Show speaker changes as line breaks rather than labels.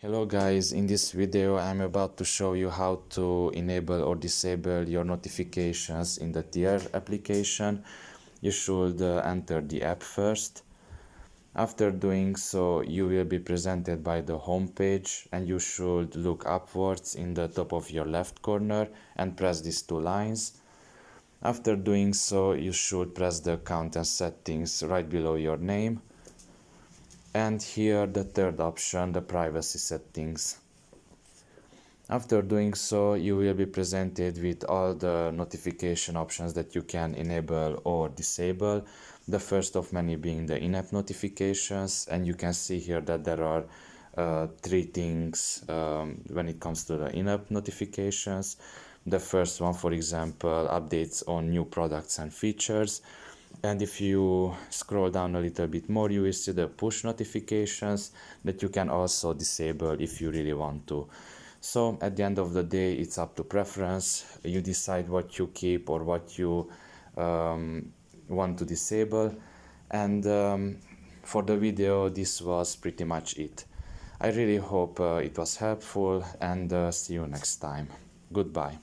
Hello guys, in this video I'm about to show you how to enable or disable your notifications in the Tier application. You should enter the app first. After doing so, you will be presented by the home page and you should look upwards in the top of your left corner and press these two lines. After doing so, you should press the account and settings right below your name. And here the third option, the privacy settings. After doing so, you will be presented with all the notification options that you can enable or disable. The first of many being the in-app notifications, and you can see here that there are three things when it comes to the in-app notifications. The first one, for example, updates on new products and features. And if you scroll down a little bit more, you will see the push notifications that you can also disable if you really want to. So at the end of the day, it's up to preference. You decide what you keep or what you want to disable. And for the video, this was pretty much it. I really hope it was helpful, and see you next time. Goodbye.